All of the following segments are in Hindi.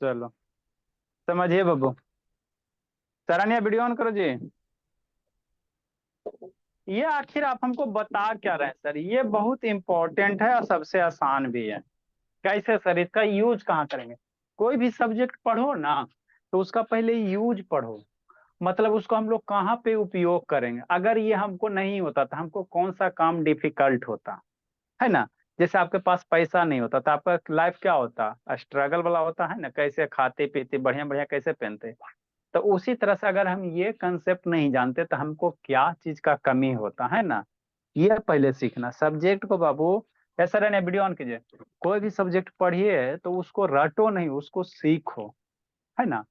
चलो, समझिए बाबू। सरनिया वीडियो ऑन करो जी। ये आखिर आप हमको बता क्या रहे हैं सर? ये बहुत इंपॉर्टेंट है और सबसे आसान भी है। कैसे सर? इसका यूज कहाँ करेंगे? कोई भी सब्जेक्ट पढ़ो ना, तो उसका पहले यूज पढ़ो। मतलब उसको हम लोग कहाँ पे उपयोग करेंगे। अगर ये हमको नहीं होता तो हमको कौन सा काम डिफिकल्ट होता, है ना? जैसे आपके पास पैसा नहीं होता तो आपका लाइफ क्या होता? स्ट्रगल वाला होता है ना, कैसे खाते पीते बढ़िया बढ़िया कैसे पहनते। तो उसी तरह से अगर हम ये कंसेप्ट नहीं जानते तो हमको क्या चीज का कमी होता है ना। ये पहले सीखना सब्जेक्ट को बाबू। ऐसा रहने वीडियो ऑन कीजिए। कोई भी सब्जेक्ट पढ़िए तो उसको रटो नहीं, उसको सीखो, है ना।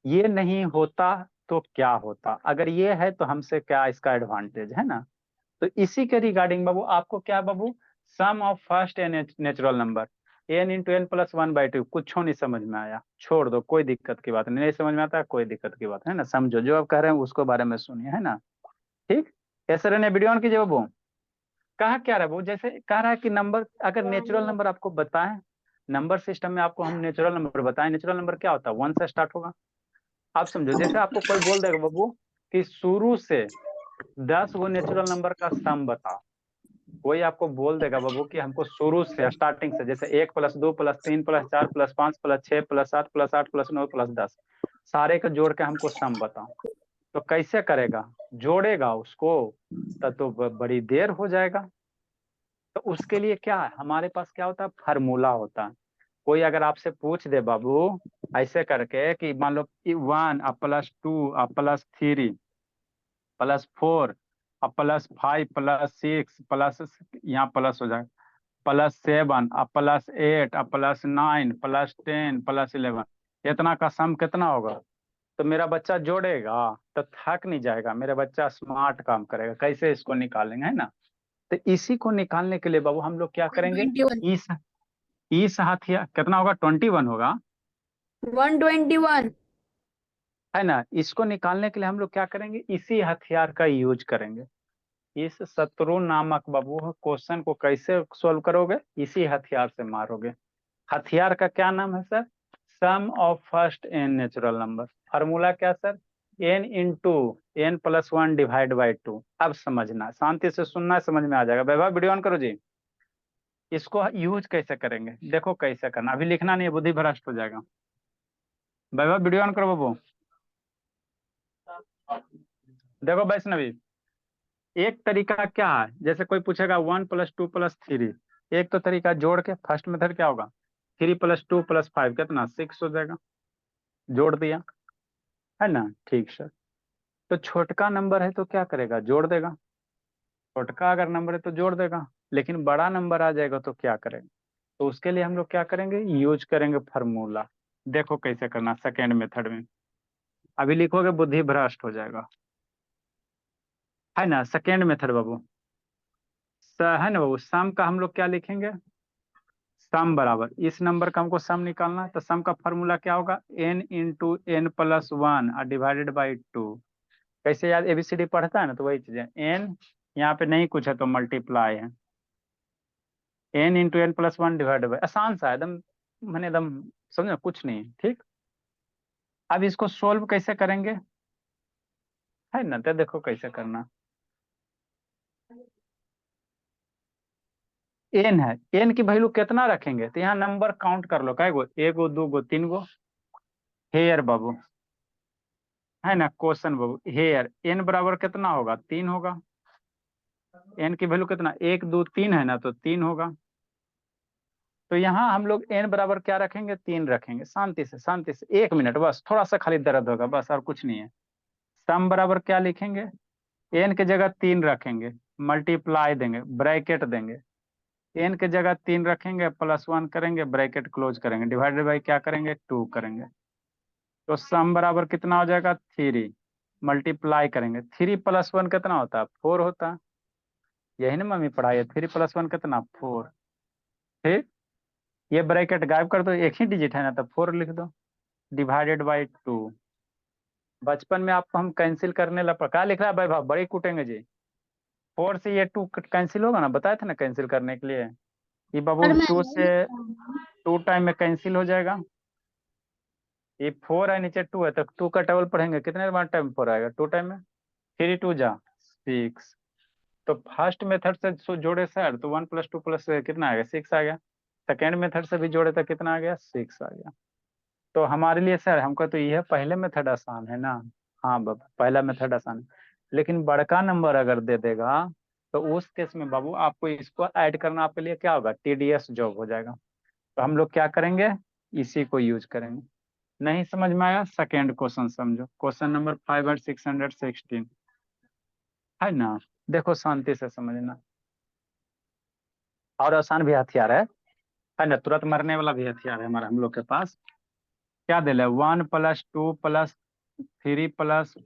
ये नहीं होता तो क्या होता, अगर ये है तो हमसे क्या इसका एडवांटेज है ना। तो इसी के रिगार्डिंग बाबू आपको क्या बाबू, sum of first n natural number n into n plus one by two. कुछ नहीं समझ में आया छोड़ दो, कोई दिक्कत की बात नहीं। नहीं समझ में आता कोई दिक्कत की बात है ना, समझो जो आप कह रहे हैं उसको बारे में सुनिए, है ना। ठीक। ऐसे रहने वीडियो ऑन कीजिए बाबू। कहा क्या रहा वो, जैसे कह रहा है कि नंबर, अगर नेचुरल नंबर आपको बताएं, नंबर सिस्टम में आपको हम नेचुरल नंबर बताएं, नेचुरल नंबर क्या होता है? वन से स्टार्ट होगा। आप समझो, जैसे आपको कोई बोल देगा बाबू कि शुरू से 10 वो नेचुरल नंबर का सम बताओ। कोई आपको बोल देगा बाबू कि हमको शुरू से स्टार्टिंग से, जैसे 1 + 2 + 3 + 4 + 5 + 6 + 7 + 8 + 9 + 10 सारे का जोड़ के हमको सम बताओ। तो कैसे करेगा? जोड़ेगा उसको, तब तो बड़ी देर हो जाएगा। तो उसके लिए क्या है हमारे पास, क्या होता है? फार्मूला होता है। कोई अगर आपसे पूछ दे बाबू ऐसे करके कि मान लो 1 + 2 + 3 +4 +5 + 6 प्लस, यहाँ प्लस हो जाएगा, +7 +8 +9 +10 +11, इतना का सम कितना होगा? तो मेरा बच्चा जोड़ेगा तो थक नहीं जाएगा, मेरा बच्चा स्मार्ट काम करेगा। कैसे इसको निकालेंगे, है ना। तो इसी को निकालने के लिए बाबू हम लोग क्या करेंगे? 121। इस इस हथियार कितना होगा? 21 होगा, 121। है ना। इसको निकालने के लिए हम लोग क्या करेंगे? इसी हथियार का यूज करेंगे। इस शत्रु नामक बाबू क्वेश्चन को कैसे सोल्व करोगे? इसी हथियार से मारोगे। हथियार का क्या नाम है sir? Sum of first n natural number. Formula क्या sir? N into n+1 divide by two. अब समझना, शांति से सुनना, समझ में आ जाएगा। वैभव वीडियो ऑन करो जी। इसको यूज कैसे करेंगे देखो कैसे करना, अभी लिखना नहीं है, बुद्धि भ्रष्ट हो जाएगा। वैभव वीडियो ऑन करो बाबू। देखो वैष्णवी, एक तरीका क्या है, जैसे कोई पूछेगा 1 + 2 + 3, एक तो तरीका जोड़ के, फर्स्ट मेथड क्या होगा? 3 + 2 + 5 कितना? 6 हो जाएगा। जोड़ दिया, है ना। ठीक सर। तो छोटका नंबर है तो क्या करेगा? जोड़ देगा। छोटका अगर नंबर है तो जोड़ देगा, लेकिन बड़ा नंबर आ जाएगा तो क्या करेगा? तो उसके लिए हम लोग क्या करेंगे? यूज करेंगे फार्मूला। देखो कैसे करना सेकेंड मेथड में। अभी लिखोगे बुद्धि भ्रष्ट हो जाएगा, है ना। सेकेंड मेथड बाबू, है ना बाबू, सम का हम लोग क्या लिखेंगे? सम बराबर, इस नंबर का हमको सम निकालना है तो सम का फॉर्मूला क्या होगा? n × n+1 divided by two. कैसे याद? एबीसीडी पढ़ता है ना, तो वही चीज है। एन यहाँ पे नहीं कुछ है तो मल्टीप्लाई है, n × n+1 डिवाइडेड बाई, आसान सा है एकदम, मैंने एकदम, समझो कुछ नहीं है, ठीक। अब इसको सोल्व कैसे करेंगे, है ना। तो देखो कैसे करना। एन है, एन की वैल्यू कितना रखेंगे? तो यहाँ नंबर काउंट कर लो, कै गो? एगो, दूगो, तीन गो। हेयर बाबू, है ना। क्वेश्चन बाबू, हेयर एन बराबर कितना होगा? 3 होगा। एन की वैल्यू कितना? 1 2 3 है ना, तो 3 होगा। तो यहाँ हम लोग एन बराबर क्या रखेंगे? 3 रखेंगे। शांति से, शांति से, 1 मिनट बस, थोड़ा सा खाली दर्द होगा बस, और कुछ नहीं है। सम बराबर क्या लिखेंगे? एन की जगह 3 रखेंगे, मल्टीप्लाई देंगे, ब्रैकेट देंगे। एन की जगह 3 रखेंगे, +1 करेंगे, ब्रैकेट क्लोज करेंगे, डिवाइडेड बाई क्या करेंगे? 2 करेंगे। तो सम बराबर कितना हो जाएगा? 3। मल्टीप्लाई करेंगे, 3 + 1 कितना होता है? 4 होता है। यही ना मम्मी पढ़ाई है, 3 + 1 कितना? 4। ठीक। ये ब्रैकेट गायब कर दो, एक ही डिजिट है ना, तो 4 लिख दो, डिवाइडेड बाई टू। बचपन में आपको हम कैंसिल करने लगा, क्या लिख रहा है भाई? भाई बड़े कूटेंगे जी। 4 से ये 2 कैंसिल होगा ना, बताया था ना कैंसिल करने के लिए। ये बाबू सर मैं 2 नहीं से लिख रहा हूँ। 2 टाइम में कैंसिल हो जाएगा। ये 4 है, नीचे 2 है, तो 2 का टेबल पढ़ेंगे, कितने बार टाइम 4 आएगा, 2 टाइम में, 3 2 जा 6। तो फर्स्ट मेथड से जोड़े सर तो 1 + 2 + कितना आएगा, 6 आ गया। सेकेंड मेथड से भी जोड़े तो कितना आ गया, 6 आ गया। तो हमारे लिए सर हमको तो यह पहले मेथड आसान है ना। हाँ बाबू, पहला मेथड आसान है, लेकिन बड़का नंबर अगर दे देगा तो उस केस में बाबू आपको इसको ऐड करना आपके लिए क्या होगा, TDS जॉब हो जाएगा। तो हम लोग क्या करेंगे, इसी को यूज करेंगे। नहीं समझ में आया, सेकेंड क्वेश्चन समझो, क्वेश्चन नंबर 5/616 है ना। देखो शांति से समझना, और आसान भी हथियार है ना, तुरंत मरने वाला भी हथियार है हमारा हम लोग के पास। क्या दिला है, 1 + 2 + 3 +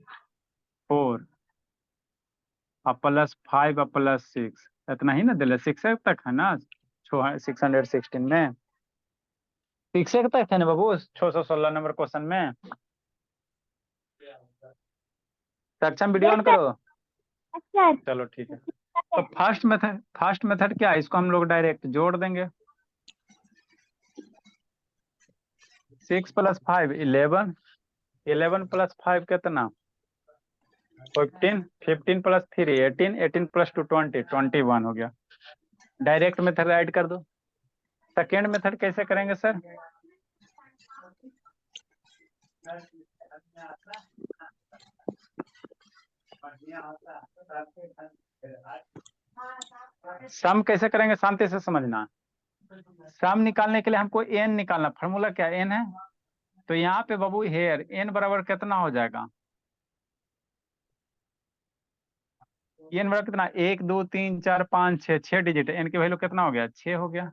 4 +5 +6, इतना ही ना दिले, 6 तक है ना, 616 में 6 तक है ना बाबू, 616 नंबर क्वेश्चन में। सक्षम वीडियो ऑन करो। अच्छा। चलो ठीक है। तो फर्स्ट मेथड क्या है, इसको हम लोग डायरेक्ट जोड़ देंगे। 6 + 5 11, 11 + 5 कितना, 15, 15 + 3 18, 18 + 2 20, 21 हो गया। डायरेक्ट मेथड ऐड कर दो। सेकेंड मेथड कैसे करेंगे सर, सम कैसे करेंगे, शांति से समझना। सम निकालने के लिए हमको एन निकालना, फॉर्मूला क्या एन है। तो यहाँ पे बाबू हेयर एन बराबर कितना हो जाएगा, एन बराबर कितना, 1 2 3 4 5 6, 6 डिजिट, एन की वैल्यू कितना हो गया, 6 हो गया।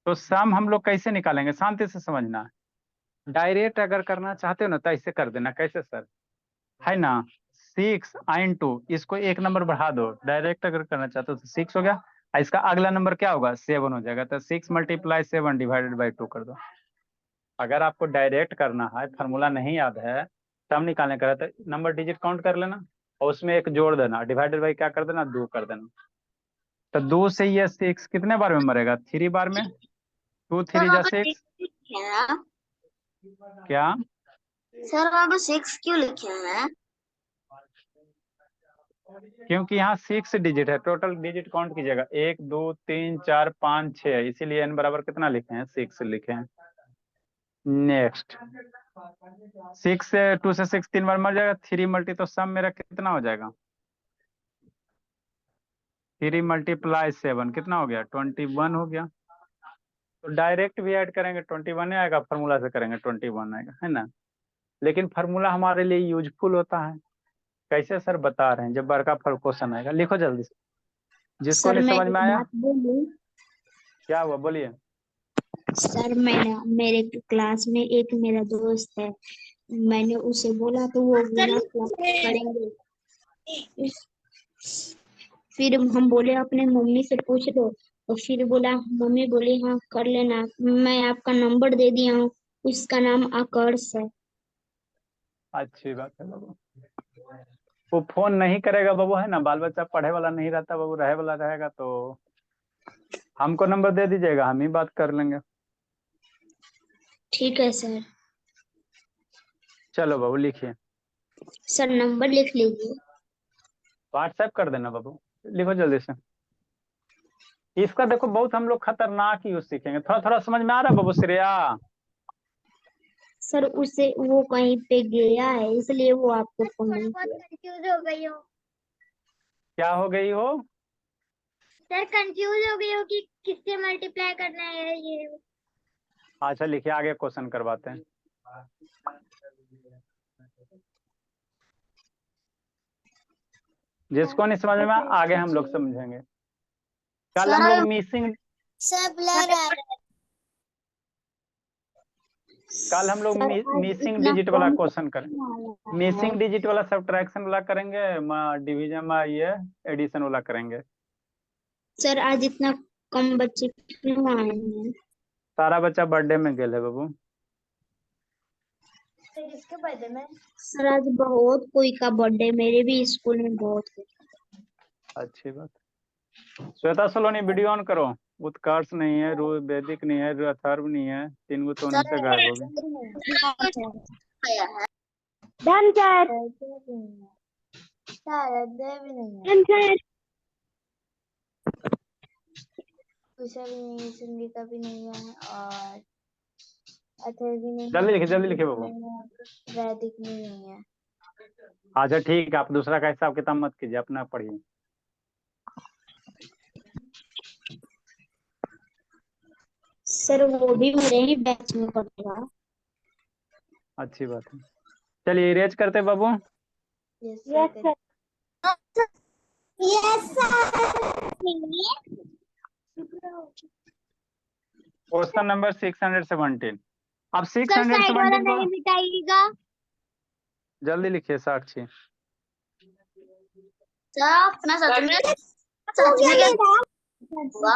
तो सम हम लोग कैसे निकालेंगे, शांति से समझना। डायरेक्ट अगर करना चाहते हो ना तो ऐसे कर देना, कैसे सर, है ना, 6 × इसको एक नंबर बढ़ा दो, डायरेक्ट अगर करना चाहते हो तो 6 हो गया, और इसका अगला नंबर क्या होगा, 7 हो जाएगा। तो 6 × 7 / 2 कर दो। अगर आपको डायरेक्ट करना है, फार्मूला नहीं याद है, सम निकालने का है, तो नंबर डिजिट काउंट कर लेना और उसमें एक जोड़ देना, डिवाइडेड बाई क्या कर देना, 2 कर देना। तो 2 से ये 6 कितने बार में मरेगा, 3 बार में, 2 3 जा 6। क्या, सर वहाँ पर 6 क्यों लिखे हैं? क्योंकि यहाँ 6 डिजिट है, टोटल डिजिट काउंट कीजिएगा, 1 2 3 4 5 6, इसीलिए n बराबर कितना लिखे हैं, 6 लिखे हैं। नेक्स्ट 6 से 2 से 6 3 बार मर जाएगा, 3 मल्टी, तो सम मेरा कितना हो जाएगा, 3 × 7 कितना हो गया, 21 हो गया। तो डायरेक्ट भी ऐड करेंगे 21 आएगा, फार्मूला से करेंगे 21 आएगा, है ना। लेकिन फार्मूला हमारे लिए यूजफुल होता है। कैसे सर, बता रहे हैं, जब बड़का क्वेश्चन आएगा लिखो जल्दी से, जिसको सर नहीं मैं समझ एक में आया। बात बोलूं? क्या हुआ, बोलिए। सर मैंने मेरे क्लास में एक मेरा दोस्त है, मैंने उसे बोला तो वो बोला क्लास करेंगे। फिर हम बोले अपने मम्मी से पूछ लो, तो फिर बोला, मम्मी बोली हाँ कर लेना, मैं आपका नंबर दे दिया हूँ, उसका नाम आकर्ष है। अच्छी बात है बाबू, वो फोन नहीं करेगा बाबू, है ना, बाल बच्चा पढ़े वाला नहीं रहता बाबू, रहे वाला रहेगा तो हमको नंबर दे दीजिएगा, हम ही बात कर लेंगे। ठीक है सर। चलो बाबू लिखिए, सर नंबर लिख लीजिए। व्हाट्सएप कर देना बाबू, लिखो जल्दी से। इसका देखो बहुत हम लोग खतरनाक यूज सीखेंगे, थोड़ा थोड़ा समझ में आ रहा है बाबू श्रेया। सर उसे वो कहीं पे गया है इसलिए वो आपको फोन नहीं बहुत किया। कंफ्यूज हो गई हो। क्या हो गई हो, सर कंफ्यूज हो गई हो कि किससे मल्टीप्लाई करना है ये। अच्छा लिखिए, आगे क्वेश्चन करवाते हैं। जिसको नहीं समझ में आगे हम लोग समझेंगे। कल हम लोग मिसिंग सब ब्लर आ रहा है। कल हम लोग सर आज मिसिंग इतना डिजिट वाला कम क्वेश्चन करें, आया है। मिसिंग डिजिट वाला सब्ट्रैक्शन वाला करेंगे, डिवीजन में ये एडिशन वाला करेंगे। सर आज इतना कम बच्चे क्यों आए हैं? सारा बच्चा बर्थडे में गेल है बाबू। किसके बर्थडे में? सर आज बहुत कोई का बर्थडे, मेरे भी स्कूल में बहुत है। अच्छी बात। श्वेता सलोनी वीडियो ऑन करो। उत्कर्ष नहीं है, वैदिक नहीं है, अथर्व नहीं है, 3 गो तो उन्हीं से गायब हो गए। Done sir. Done sir. Usha भी नहीं है, संगीता भी नहीं है, और अथर्व भी नहीं जल्दी लिखे बाबू। है, वैदिक भी नहीं है। अच्छा ठीक है, आप दूसरा का हिसाब किताब मत कीजिए, अपना पढ़िए। सर वो भी मेरे ही बैच में पढ़ेगा। अच्छी बात है, चलिए इरेज करते बाबू। Yes yes sir. Sir. Yes sir. Question number 617। अब सर साइड वाला 617 को नहीं मिटाइएगा। जल्दी लिखिए साक्षी। सर मैं सच में होगा।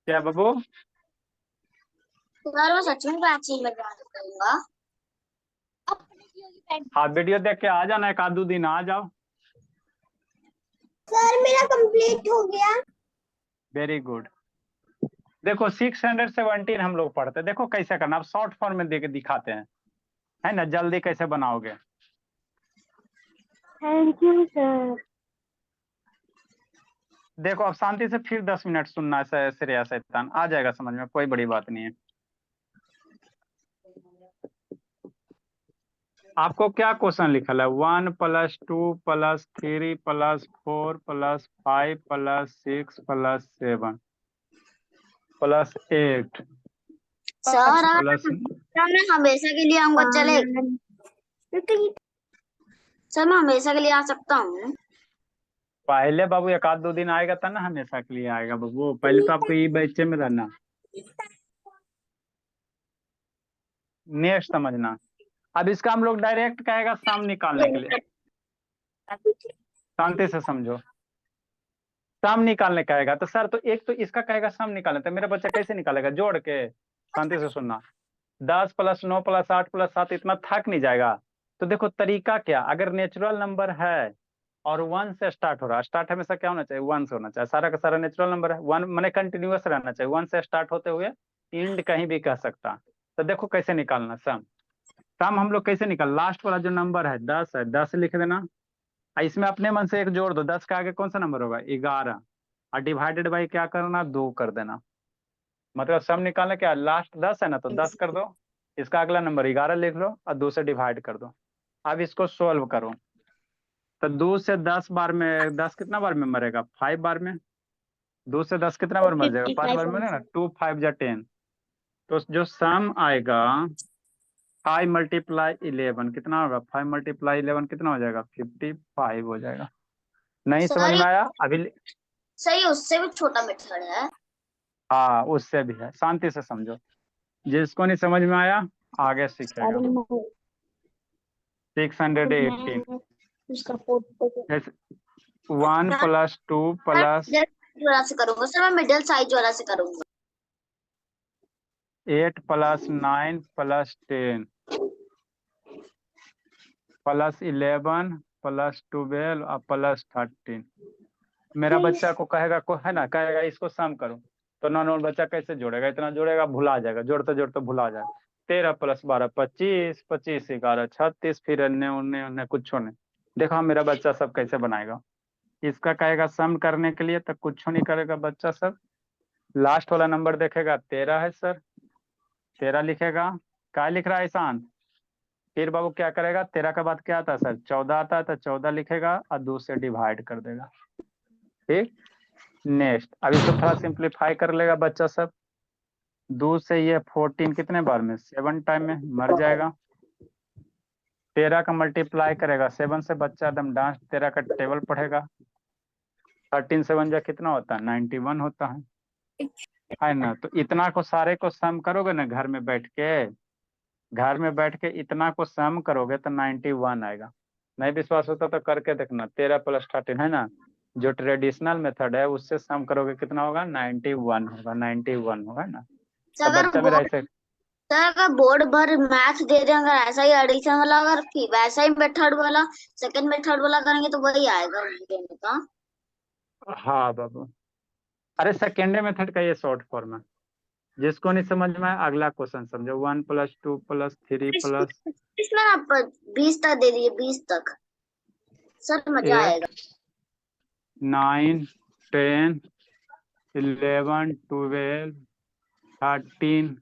क्या बाबू? सर मैं सच में वैक्सीन लगवा दूंगा। हाँ वीडियो देख के आ जाना, एक आध दो दिन आ जाओ। सर मेरा कंप्लीट हो गया। Very good. देखो 617 हम लोग पढ़ते, देखो कैसे करना, अब शॉर्ट फॉर्म में देके दिखाते हैं, है ना, जल्दी कैसे बनाओगे। Thank you sir. देखो अब शांति से फिर 10 मिनट सुनना है, श्रेया शैतान आ जाएगा समझ में, कोई बड़ी बात नहीं है। आपको क्या क्वेश्चन लिखा है? 1 + 2 + 3 + 4 + 5 + 6 + 7 + 8 सर प्लस। मैं हमेशा के लिए आऊंगा, चले? सर मैं हमेशा के लिए आ सकता हूँ? पहले बाबू एक आध दो दिन आएगा तब ना हमेशा के लिए आएगा बाबू, पहले तो आपको ये बच्चे में रहना, नेक्स्ट समझना। अब इसका हम लोग डायरेक्ट कहेगा सम निकालने के लिए, शांति से समझो। सम निकालने कहेगा तो सर, तो एक तो इसका कहेगा सम निकालने, तो मेरा बच्चा कैसे निकालेगा? जोड़ के। शांति से सुनना, 10 + 9 + 8 + 7 इतना थक नहीं जाएगा। तो देखो तरीका क्या, अगर नेचुरल नंबर है और 1 से स्टार्ट हो रहा है, स्टार्ट हमेशा क्या होना चाहिए? 1 से होना चाहिए, सारा का सारा नेचुरल नंबर है, 1 मैंने कंटिन्यूअस रहना चाहिए, 1 से स्टार्ट होते हुए इंड कहीं भी कह सकता। तो देखो कैसे निकालना सम। सम हम लोग कैसे निकाल, लास्ट वाला जो नंबर है 10 है, 10 लिख देना, इसमें अपने मन से एक जोड़ दो, 10 का आगे कौन सा नंबर होगा? 11, और डिवाइडेड बाई क्या करना? 2 कर देना। मतलब सम निकालने क्या, लास्ट 10 है ना, तो 10 कर दो, इसका अगला नंबर 11 लिख लो और 2 से डिवाइड कर दो। अब इसको सोल्व करो, तो 2 से 10 बार में 10 कितना बार में मरेगा? 5 बार में। 2 से 10 कितना बार मर जाएगा? 5 बार में ना, 2 5 जा 10। तो जो सम आएगा 5 × 11 कितना होगा? 5 × 11 कितना हो जाएगा? 55 हो जाएगा। नहीं समझ सर में आया अभी? सही, उससे भी छोटा मेथड है। हाँ उससे भी है, शांति से समझो, जिसको नहीं समझ में आया आगे सीखेगा। 618 उसका फोटो। 1 + 2 + वाला से करूंगा सर, मैं मिडिल साइज वाला से करूंगा। 8 + 9 + 10 + 11 + 12 और +13। मेरा बच्चा को कहेगा को है ना, कहेगा इसको सम करो, तो नॉर्मल बच्चा कैसे जोड़ेगा? इतना जोड़ेगा, भुला जाएगा, जोड़ते जोड़ते भुला जाएगा। 13 + 12 25, 25 11 36, फिर अन्य उन्ने उन्ने कुछ नहीं। देखो मेरा बच्चा सब कैसे बनाएगा, इसका कहेगा सम करने के लिए तो कुछ नहीं करेगा बच्चा सब, लास्ट वाला नंबर देखेगा 13 है सर, 13 लिखेगा, क्या लिख रहा है ईशान? फिर बाबू क्या करेगा, 13 के बाद क्या आता है सर? 14 आता है, तो 14 लिखेगा और 2 से डिवाइड कर देगा। ठीक, नेक्स्ट अब इसको थोड़ा सिंप्लीफाई कर लेगा बच्चा सब। 2 से ये 14 कितने बार में? 7 टाइम में मर जाएगा। 13 का मल्टीप्लाई करेगा 7 से, बच्चा एकदम डांस 13 का टेबल पढ़ेगा। 13 7 जा कितना होता है? 91 होता है ना। तो इतना को सारे को सम करोगे ना घर में बैठ के, घर में बैठ के इतना को सम करोगे तो 91 आएगा। नहीं विश्वास होता तो करके देखना, 13 + 13 है ना, जो ट्रेडिशनल मेथड है उससे सम करोगे कितना होगा? 91 होगा, 91 होगा ना। तो बच्चा मेरा ऐसे, सर अगर बोर्ड भर मैथ दे रहे हैं, अगर ऐसा ही एडिशन वाला, अगर फिर वैसा ही मेथड वाला, सेकंड मेथड वाला करेंगे तो वही आएगा उनके में का। हाँ बाबू अरे सेकेंड मेथड का ये शॉर्ट फॉर्म है। जिसको नहीं समझ में आया अगला क्वेश्चन समझो। 1 + 2 + 3 + इसमें आप 20 तक दे दिए, 20 तक सर मजा 8 आएगा। 9 10 11 12 13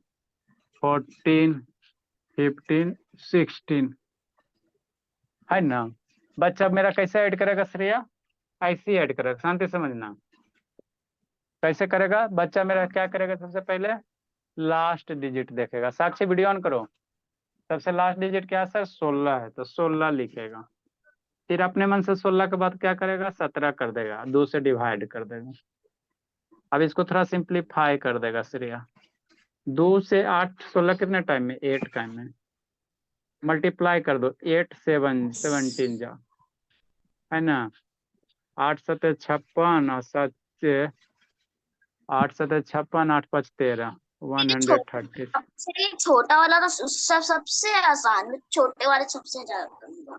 14 15 16 है ना। बच्चा मेरा कैसे ऐड करेगा श्रेया? ऐसे ऐड करेगा, शांति समझना। कैसे करेगा बच्चा मेरा? क्या करेगा? सबसे पहले लास्ट डिजिट देखेगा। साक्षी वीडियो ऑन करो। सबसे लास्ट डिजिट क्या है सर? 16 है तो 16 लिखेगा। फिर अपने मन से 16 के बाद क्या करेगा? 17 कर देगा, 2 से डिवाइड कर देगा। अब इसको थोड़ा सिंप्लीफाई कर देगा श्रेया। 2 से 8 16 कितने टाइम में? 8 टाइम में। मल्टीप्लाई कर दो, 8 7 17 जा, है ना। 8 7 56 और 7 8 7 56 8 5 13 130। ये छोटा वाला तो सबसे आसान, छोटे वाले सबसे ज्यादा करूंगा।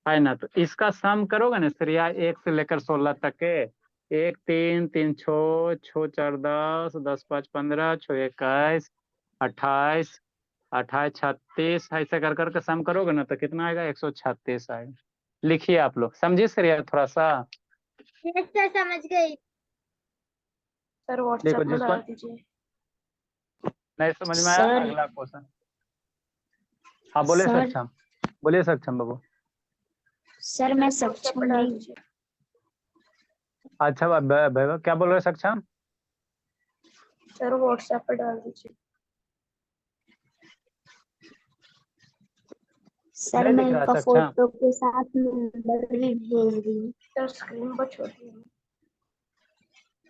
है ना। तो इसका सम करोगे ना श्रेया 1 से लेकर 16 तक के। 1 3 3 6 6 4 10 10 5 15 6 21 28 28 36 ऐसे कर करके सम करोगे ना तो कितना आएगा? 136 आएगा। लिखिए आप लोग, समझिए श्रेया थोड़ा सा। सर समझ गई। सर देखो व्हाट्सएप में जिसको डाल दीजिए। नहीं समझ में आया सर अगला क्वेश्चन। हाँ बोले सर सक्षम, बोलिए सक्षम बाबू। सर मैं सक्षम नहीं। अच्छा वैभव क्या बोल रहे सक्षम? सर व्हाट्सएप पे डाल दीजिए। सर नहीं मैं दिख रहा इनका सक्षम? फोटो के साथ नंबर भी भेज दी। सर स्क्रीन पर छोड़िए।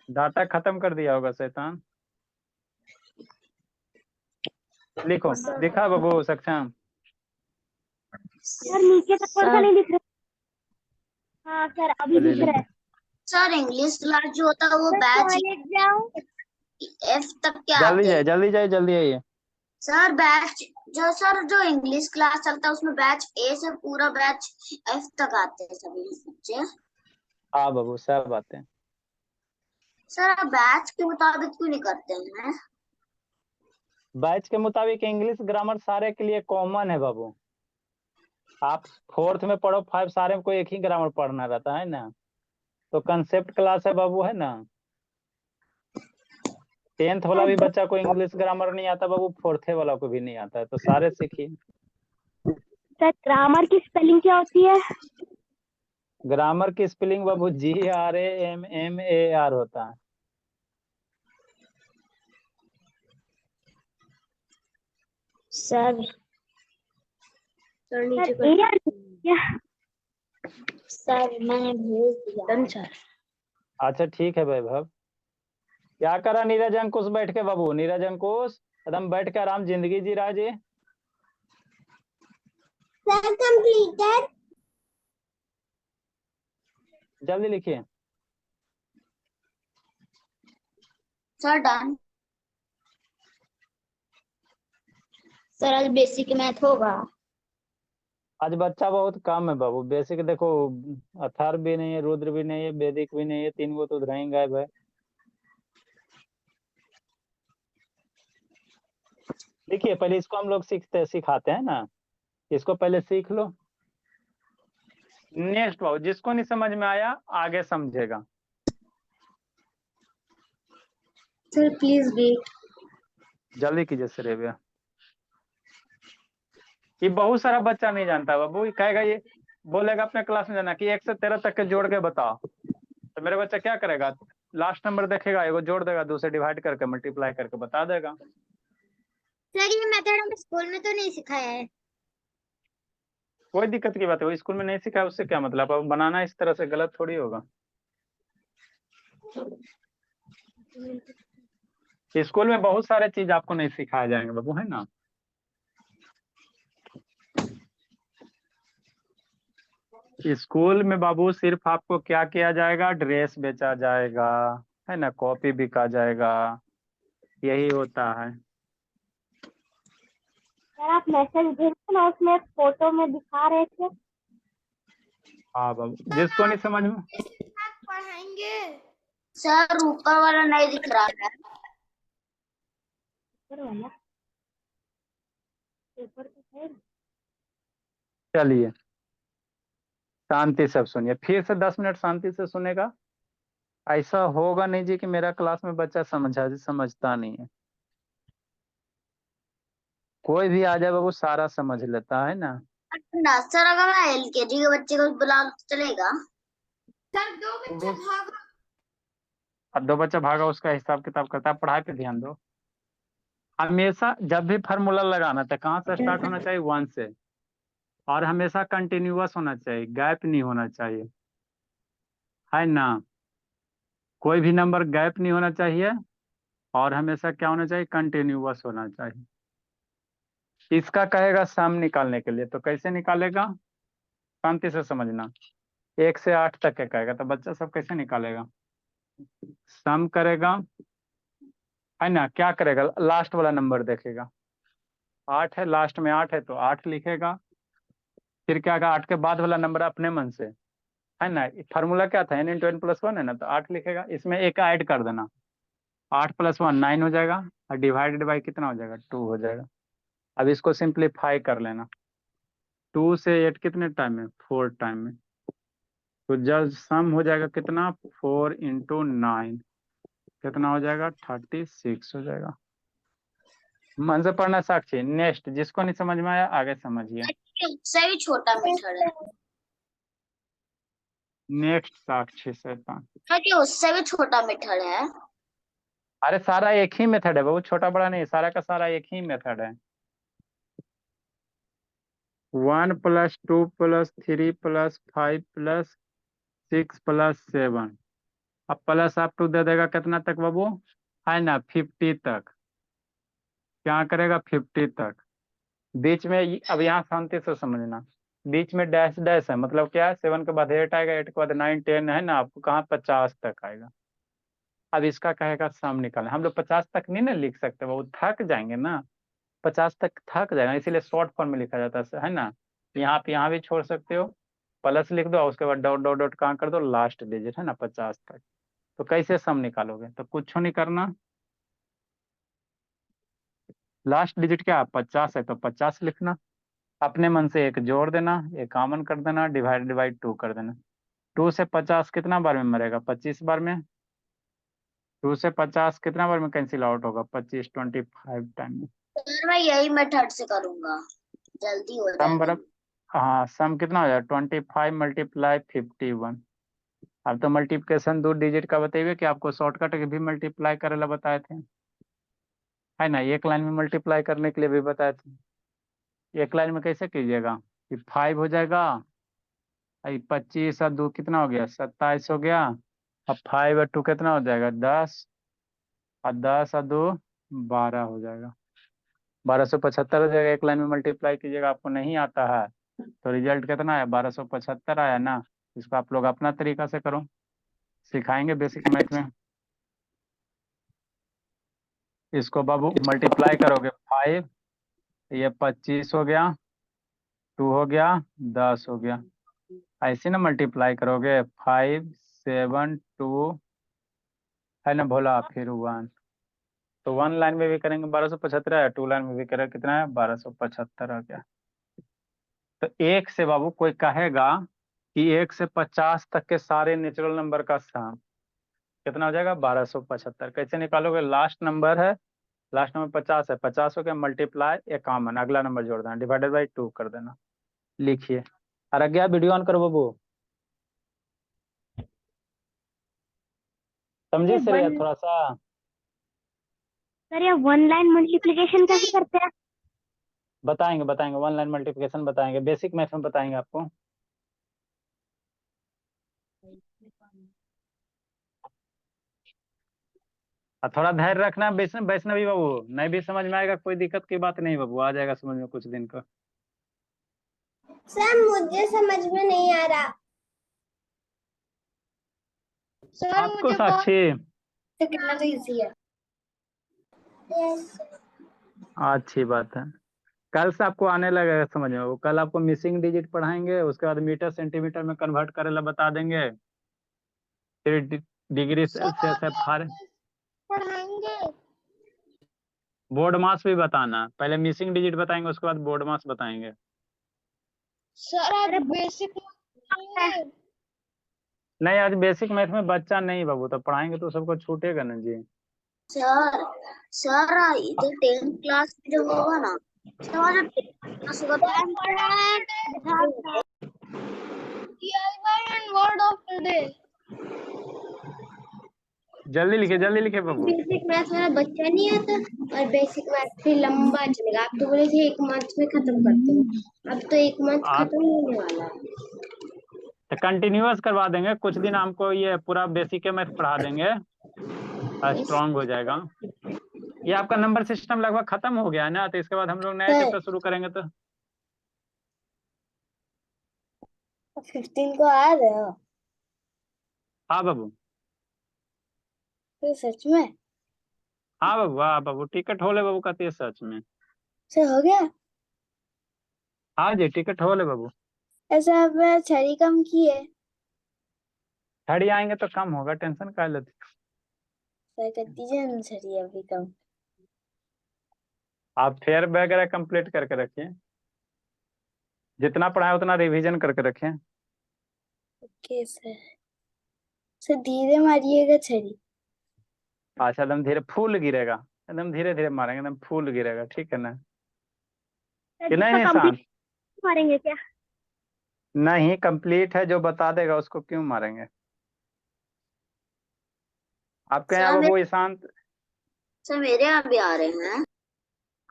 डाटा खत्म कर दिया होगा शैतान। लिखो, दिखा बाबू सक्षम? सर नीचे तक कौन सा नहीं दिख रहा? हाँ सर अभी चलिए दिख रहा है। सर इंग्लिश क्लास जो होता है वो बैच F तक के जल्दी आते जाइए हैं। जल्दी जाइए जल्दी आइए। सर बैच जो इंग्लिश क्लास चलता है उसमें बैच A से पूरा बैच F तक आते हैं सभी बच्चे। हाँ बाबू सब बातें। सर आप बैच के मुताबिक क्यों नहीं करते हैं? बैच के मुताबिक इंग्लिश ग्रामर सारे के लिए कॉमन है बाबू। आप 4th में पढ़ो 5 सारे में कोई एक ही ग्रामर पढ़ना रहता है ना। तो कंसेप्ट क्लास है बाबू, है ना। 10th वाला भी बच्चा को इंग्लिश ग्रामर नहीं आता बाबू, 4th वाला को भी नहीं आता है, तो सारे सीखिए। सर ग्रामर की स्पेलिंग क्या होती है? ग्रामर की स्पेलिंग बाबू GRAMMAR होता है। सर सर नीचे सर मैंने भेज दिया। सर अच्छा ठीक है वैभव। क्या करा नीरज अंकुश बैठ के बाबू? नीरज अंकुश एकदम बैठ के आराम जिंदगी जी रहा जी। Sir completed. जल्दी लिखिए। Sir done. सर आज बेसिक मैथ होगा। आज बच्चा बहुत कम है बाबू। बेसिक देखो, अथर्व भी नहीं है, रुद्र भी नहीं है, वैदिक भी नहीं है, 3 को तो उधर ही गायब है। देखिए पहले इसको हम लोग सिखाते हैं ना, इसको पहले सीख लो। नेक्स्ट बाबू जिसको नहीं समझ में आया आगे समझेगा। Sir please wait. जल्दी कीजिए श्रेय भैया। ये बहुत सारा बच्चा नहीं जानता बाबू, ये कहेगा, ये बोलेगा अपने क्लास में जाना कि 1 से 13 तक के जोड़ के बताओ, तो मेरे बच्चा क्या करेगा? लास्ट नंबर देखेगा, एगो जोड़ देगा, 2 से डिवाइड करके मल्टीप्लाई करके बता देगा। सर ये मेथड हमें स्कूल में तो नहीं सिखाया है। कोई दिक्कत की बात है, वो स्कूल में नहीं सिखाया उससे क्या मतलब? अब बनाना इस तरह से गलत थोड़ी होगा। स्कूल में बहुत सारे चीज आपको नहीं सिखाए जाएंगे बाबू, है ना। स्कूल में बाबू सिर्फ आपको क्या किया जाएगा? ड्रेस बेचा जाएगा, है ना, कॉपी बिका जाएगा, यही होता है। सर आप मैसेज भेजे ना, उसमें फोटो में दिखा रहे थे। हाँ बाबू जिसको नहीं समझ में पढ़ाएंगे सर ऊपर वाला नहीं दिख रहा है। ऊपर वाला ऊपर तो है। चलिए शांति से सुनिए, फिर से 10 मिनट शांति से सुनेगा। ऐसा होगा नहीं जी कि मेरा क्लास में बच्चा समझता नहीं है। कोई भी आ जाए वो सारा समझ लेता है ना। ना सर, अगर मैं एलकेजी के बच्चे को बुला तो चलेगा? सर दो बच्चा भागा। अब 2 बच्चा भागा उसका हिसाब किताब करता है, पढ़ाई पे ध्यान दो। हमेशा जब भी फार्मूला लगाना था कहाँ से स्टार्ट होना चाहिए, 1 से। और हमेशा कंटिन्यूअस होना चाहिए, गैप नहीं होना चाहिए, है ना। कोई भी नंबर गैप नहीं होना चाहिए और हमेशा क्या होना चाहिए, कंटिन्यूअस होना चाहिए। इसका कहेगा सम निकालने के लिए, तो कैसे निकालेगा, शांति से समझना। 1 से 8 तक के कहेगा तो बच्चा सब कैसे निकालेगा, सम करेगा, है ना। क्या करेगा, लास्ट वाला नंबर देखेगा, 8 है, लास्ट में 8 है तो 8 लिखेगा। फिर क्या कहा, 8 के बाद वाला नंबर अपने मन से, है ना। फार्मूला क्या था, n × n+1 है ना, तो 8 लिखेगा, इसमें एक ऐड कर देना, 8 + 1 9 हो जाएगा, और डिवाइडेड बाई कितना हो जाएगा, 2 हो जाएगा। अब इसको सिंप्लीफाई कर लेना, 2 से 8 कितने टाइम में, 4 टाइम में। तो जब सम हो जाएगा कितना, 4 × 9 कितना हो जाएगा, 36 हो जाएगा। मन से पढ़ना साक्षी। नेक्स्ट, जिसको नहीं समझ में आया आगे समझिए। उससे भी छोटा मेथड है। नेक्स्ट साक्षी शैतान। सर ये उससे भी छोटा मेथड है। अरे सारा एक ही मेथड है, बहुत छोटा बड़ा नहीं, सारा का सारा एक ही मेथड है। 1 + 2 + 3 + 5 + 6 + 7। अब प्लस आप 2 दे देगा कितना तक बाबू, है ना, 50 तक। क्या करेगा, 50 तक। बीच में अब यहाँ शांति से समझना, बीच में डैश डैश है, मतलब क्या है, 7 के बाद 8 आएगा, 8 के बाद 9 10, है ना, आपको कहाँ 50 तक आएगा। अब इसका कहेगा सम निकालना। हम लोग 50 तक नहीं ना लिख सकते, वो थक जाएंगे ना, 50 तक थक जाएगा, इसीलिए शॉर्ट फॉर्म में लिखा जाता है ना। यहाँ पे यहाँ भी छोड़ सकते हो, प्लस लिख दो, उसके बाद डॉट डॉट डॉट कहाँ कर दो, लास्ट डिजिट, है ना, 50 तक। तो कैसे सम निकालोगे, तो कुछ नहीं करना, लास्ट डिजिट क्या 50 है तो 50 लिखना, अपने मन से एक जोड़ देना, एक कॉमन कर देना, डिवाइड बाई 2 कर देना। 2 से 50 कितना बार में मरेगा, 25 बार में। 2 से 50 कितना बार में कैंसिल आउट होगा, 25 25 टाइम में। सर मैं यही मेथड से करूंगा, जल्दी हो सम जाएगा। बराबर, हाँ सम कितना हो जाएगा, 25 × 51। अब तो मल्टीप्लिकेशन 2 डिजिट का बताइए कि आपको शॉर्टकट भी मल्टीप्लाई करेला बताए थे, है ना। एक लाइन में मल्टीप्लाई करने के लिए भी बताए थे। एक लाइन में कैसे कीजिएगा, कि 5 हो जाएगा, 25 और 2 कितना हो गया, 27 हो गया। अब 5 और 2 कितना हो जाएगा, 10, और 10 और 2 12 हो जाएगा, 1275 हो जाएगा। एक लाइन में मल्टीप्लाई कीजिएगा, आपको नहीं आता है तो रिजल्ट कितना है, 1275 आया ना। इसको आप लोग अपना तरीका से करो, सिखाएंगे बेसिक मैथ में। इसको बाबू मल्टीप्लाई करोगे, 5, ये 25 हो गया, 2 हो गया, 10 हो गया। ऐसे ना मल्टीप्लाई करोगे, 5 7 2, है ना भोला, फिर 1। तो 1 लाइन में भी करेंगे 1275 है, 2 लाइन में भी करेंगे कितना है, 1275 आ गया। तो 1 से बाबू कोई कहेगा कि 1 से 50 तक के सारे नेचुरल नंबर का सम कितना हो जाएगा, 1275। कैसे निकालोगे, लास्ट नंबर है, लास्ट नंबर 50 है, 50 हो गया, मल्टीप्लाई एक कॉमन, अगला नंबर जोड़ देना, डिवाइडेड बाई 2 कर देना। लिखिए, और अज्ञा वीडियो ऑन करो बाबू, समझिए सर यार थोड़ा सा। सर ये 1 लाइन मल्टीप्लिकेशन कैसे करते हैं? बताएंगे बताएंगे, 1 लाइन मल्टीप्लिकेशन बताएंगे, बेसिक मैथ में बताएंगे आपको। और थोड़ा धैर्य रखना वैष्णवी बाबू, नहीं भी समझ में आएगा कोई दिक्कत की बात नहीं बाबू, आ जाएगा समझ में कुछ दिन का। सर मुझे समझ में नहीं आ रहा। सर आपको मुझे साक्षी, कितना तो इजी है। यस। अच्छी बात है, कल से आपको आने लगेगा समझ में। वो कल आपको मिसिंग डिजिट पढ़ाएंगे, उसके बाद मीटर सेंटीमीटर में कन्वर्ट करेला बता देंगे, फिर डिग्री सेल्सियस है फारेनहाइट। पढ़ाएंगे बोर्ड मास भी बताना, पहले मिसिंग डिजिट बताएंगे उसके बाद बोर्ड मास बताएंगे। सर आप बेसिक पढ़ाएंगे नहीं आज बेसिक मैथ में बच्चा नहीं बाबू, तो पढ़ाएंगे तो सबको छूटेगा ना जी। सर सर इधर 10th क्लास में जो होगा ना सर, जो 10th क्लास होगा तो हम DIY and word of the day जल्दी लिखे बाबू। बेसिक मैथ मेरा बच्चा नहीं आता और बेसिक मैथ फिर लंबा चलेगा। आप तो बोले थे 1 मंथ में खत्म करते हैं, अब तो 1 मंथ आप खत्म होने वाला है। तो कंटिन्यूअस करवा देंगे, कुछ दिन हमको ये पूरा बेसिक मैथ पढ़ा देंगे, स्ट्रांग हो जाएगा। ये आपका नंबर सिस्टम लगभग खत्म हो गया है ना, तो इसके बाद हम लोग नया सर। चैप्टर शुरू करेंगे। तो 15 को आ रहे हो हाँ बाबू, तो सच में? हाँ बाबू, हाँ बाबू, टिकट हो ले बाबू कहती है सच में। सर हो गया? हाँ जी टिकट हो ले बाबू। ऐसा आपने छड़ी कम की है? छड़ी आएंगे तो कम होगा, टेंशन काहे लेती। सर कर दीजिए ना छड़ी अभी कम। आप फेयर वगैरह कंप्लीट करके रखिए, जितना पढ़ाए उतना रिवीजन करके रखें। Okay sir. सर धीरे मारिएगा छड़ी। अच्छा एकदम धीरे, फूल गिरेगा, एकदम धीरे धीरे मारेंगे, एकदम फूल गिरेगा, ठीक है ना। कि नहीं निशान? मारेंगे क्या? नहीं कंप्लीट है, जो बता देगा उसको क्यों मारेंगे। आपके यहाँ सर बाबू ईशांत? सर मेरे यहाँ भी आ रहे हैं।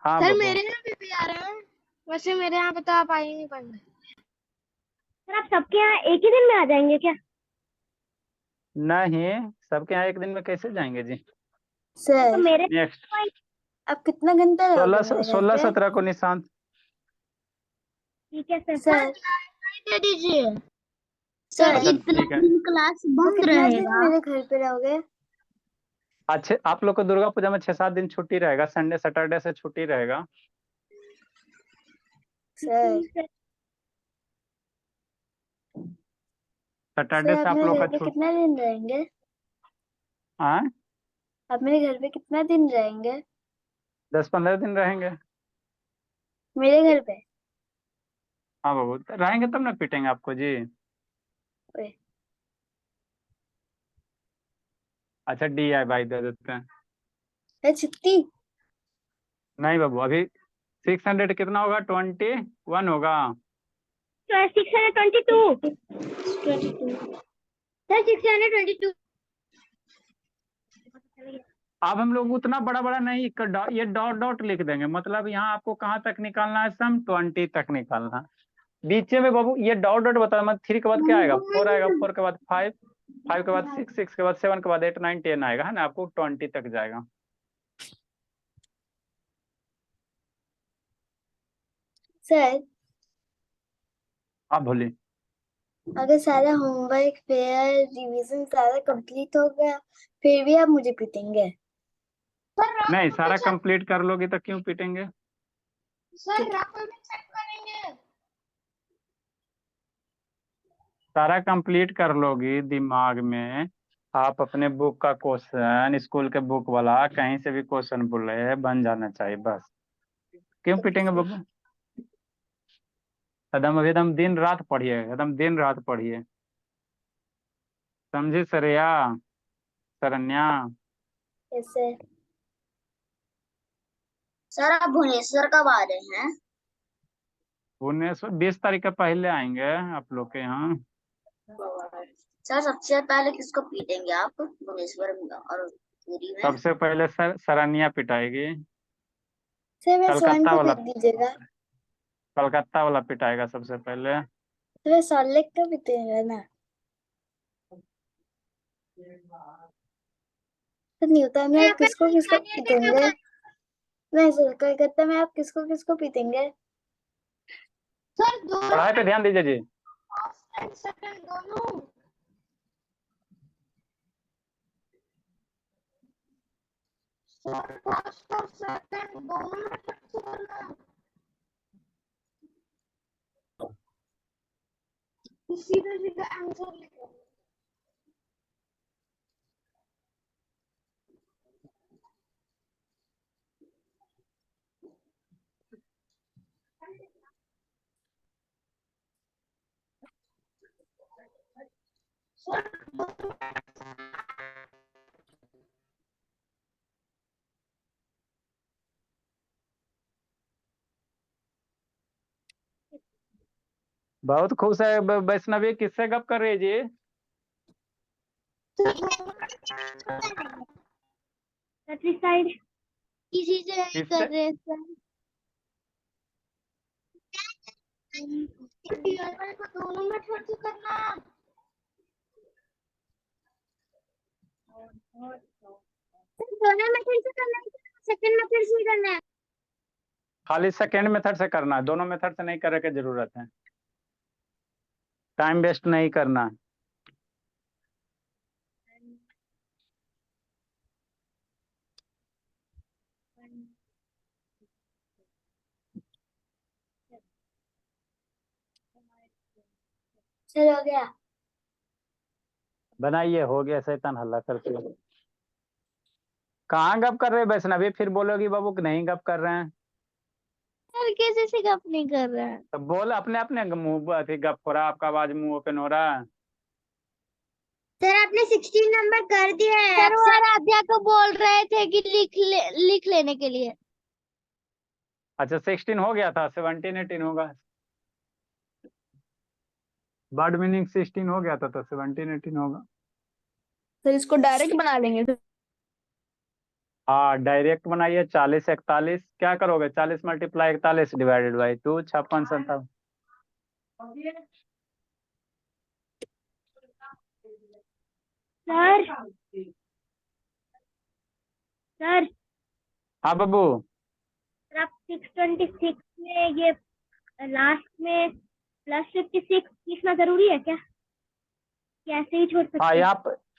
हाँ सर बाबू। मेरे यहाँ भी आ रहे हैं, वैसे मेरे यहाँ पे तो आप आ ही नहीं पाएंगे। सर आप सबके यहाँ एक ही दिन में आ जाएंगे क्या? नहीं सबके यहाँ एक दिन में कैसे जाएंगे जी। सर मेरे नेक्स्ट आप कितना घंटा रहोगे 16 मेरे घर 16 पे? 17 को निशांत। ठीक है सर। दे दीजिए सर अच्छा इतना ठीक है। दिन क्लास तो बंद कितना दिन रहेगा। मेरे घर पे रहोगे? अच्छे आप लोग को दुर्गा पूजा में 6-7 दिन छुट्टी रहेगा, संडे सैटरडे से छुट्टी रहेगा। सर सैटरडे सर से आप आप मेरे लोग घर का पे छुट्टी। कितना दिन रहेंगे? हाँ आप मेरे घर पे कितना दिन रहेंगे? 10-15 दिन रहेंगे। मेरे घर पे? हाँ बाबू रहेंगे तब ना पीटेंगे आपको जी। ओए, अच्छा DIY दे देते हैं। है छुट्टी? नहीं बाबू अभी 600 कितना होगा, 21 होगा। 622 सर 622। अब हम लोग उतना बड़ा बड़ा नहीं ये डॉट डॉट लिख देंगे, मतलब यहाँ आपको कहाँ तक निकालना है, सम 20 तक निकालना है। बीचे में बाबू ये डॉट डॉट बता, मतलब 3 के बाद क्या आएगा, 4 आएगा, 4 के बाद 5, 5 के बाद 6, 6 के बाद 7 के बाद 8, 9, 10 आएगा, है ना, आपको 20 तक जाएगा। सर आप बोलिए। अगर सारा होमवर्क फेयर रिवीजन सारा कंप्लीट हो गया फिर भी आप मुझे पीटेंगे? नहीं सारा कंप्लीट कर लोगे तो क्यों पीटेंगे। सर राहुल भी चेक करेंगे। सारा कंप्लीट कर लोगी दिमाग में, आप अपने बुक का क्वेश्चन, स्कूल के बुक वाला कहीं से भी क्वेश्चन बोले बन जाना चाहिए बस, क्यों पीटेंगे बाबू। एकदम अभी एकदम दिन रात पढ़िए, एकदम दिन रात पढ़िए, समझी श्रेया, शरण्या। सर सर आप भुवनेश्वर कब आ रहे हैं? भुवनेश्वर 20 तारीख के पहले आएंगे आप लोग के यहाँ। सर सबसे पहले किसको पीटेंगे आप भुवनेश्वर में और पूरी में? सबसे पहले शरण्या पिटाएगी, सर मैं स्वयं कलकत्ता को वाला, दे दीजिएगा। कलकत्ता वाला पिटाएगा सबसे पहले। तो मैं सॉलिड का पीटेंगे ना? तो न्यूटन में आप किसको किसको पीटेंगे? नहीं सर कलकत्ता में आप किसको किसको पीटेंगे? सर दोनों पढ़ाई पे ध्यान दीजिए जी। फर्स्ट एंड सेकंड दोनों। सर फर्स्ट और सेकंड दोनों में सबसे करना सीधा सीधा आंसर लिखो। बहुत खुश है वैष्णवी, किससे गप कर रही है जी? साइड किसी से नहीं किससे? कर रहे सर। दोनों में छोड़ के करना। दोनों मेथड से करना है, सेकंड मेथड से करना है। खाली सेकेंड मेथड से करना है, दोनों मेथड से नहीं करने की जरूरत है, टाइम वेस्ट नहीं करना है। सर हो गया। बनाइए, हो गया, शैतान हल्ला करके। कहाँ गप कर रहे हैं वैष्णवी? फिर बोलोगी बाबू कि नहीं गप कर रहे हैं। सर कैसे से गप नहीं कर रहा है? तो बोल, अपने अपने मुंह अथी गप हो रहा है, आपका आवाज मुंह ओपन हो रहा है। सर आपने 16 नंबर कर दिया है। सर वो आराध्या को बोल रहे थे कि लिख लेने के लिए। अच्छा 16 हो गया था, 17 18 होगा। वर्ड मीनिंग 16 हो गया था तो 17 18 होगा। सर इसको डायरेक्ट बना लेंगे फिर। हाँ डायरेक्ट बनाइए। 40 41 क्या करोगे? 40 multiply 41 divided by 2, 56 57। Sir sir हाँ बाबू, आप 626 में ये लास्ट में +56 लिखना जरूरी है क्या? ऐसे ही छोड़ सकते हाँ हैं?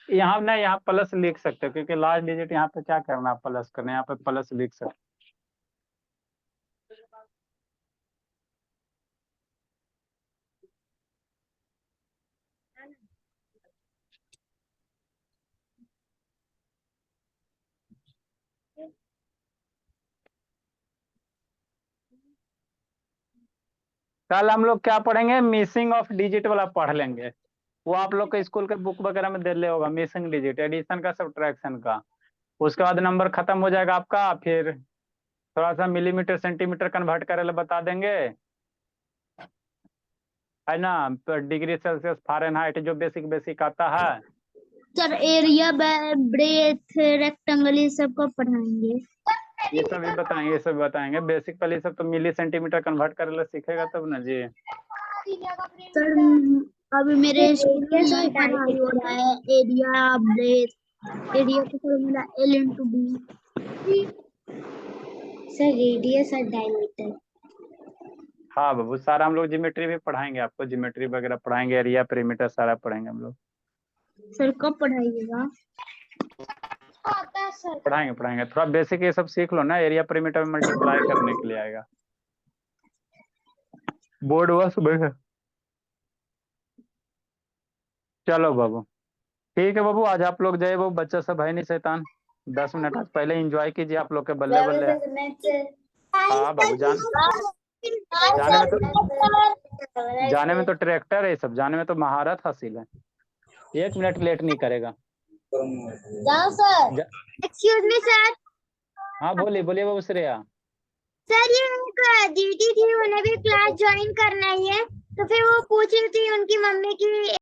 यहाँ नहीं, यहाँ प्लस लिख सकते हो क्योंकि लास्ट डिजिट यहाँ पे क्या करना, प्लस करना, यहाँ पे प्लस लिख सकते हो। कल हम लोग क्या पढ़ेंगे? मिसिंग ऑफ डिजिट वाला पढ़ लेंगे। वो आप लोग के स्कूल के बुक वगैरह में दे ले होगा, मिसिंग डिजिट, एडिशन का, सब्ट्रैक्शन का। उसके बाद नंबर खत्म हो जाएगा आपका, फिर थोड़ा सा मिलीमीटर सेंटीमीटर कन्वर्ट करे ला बता देंगे, है ना? डिग्री सेल्सियस फ़ारेनहाइट जो बेसिक बेसिक आता है। सर एरिया, ब्रेथ, रेक्टेंगल ये सब को पढ़ाएंगे। ये सब भी बताएंगे, ये सब बताएंगे। बेसिक पहले सब तो मिली सेंटीमीटर कन्वर्ट करे ला सीखेगा तब ना जी। सर अभी मेरे स्कूल में यही पढ़ाई हो रहा है, एरिया, ब्रेथ। एरिया का फॉर्मूला L/B। सर रेडियस और डायमीटर। हाँ बाबू, सारा हम लोग ज्योमेट्री भी पढ़ाएंगे आपको, ज्योमेट्री वगैरह पढ़ाएंगे, एरिया पेरीमीटर सारा पढ़ाएंगे हम लोग। सर कब पढ़ाइएगा? पढ़ाएंगे पढ़ाएंगे, थोड़ा बेसिक ये सब सीख लो ना, एरिया पेरीमीटर में मल्टीप्लाई करने के लिए आएगा। बोर्ड हुआ सुबह। चलो बाबू, ठीक है बाबू, आज आप लोग जाइए बाबू, बच्चा सब है नहीं शैतान। 10 मिनट आज पहले एंजॉय कीजिए आप लोग के बल्ले बल्ले। हाँ बाबू, जाने में तो ट्रैक्टर है ये सब, जाने में तो महारत हासिल है। 1 मिनट लेट नहीं करेगा। जाओ सर। Excuse me sir. हाँ बोलिए बोलिए बाबू श्रेया। सर ये एक दीदी थी, उन्हें भी क्लास ज्वाइन करना ही है, तो फिर वो पूछ रही थी उनकी मम्मी की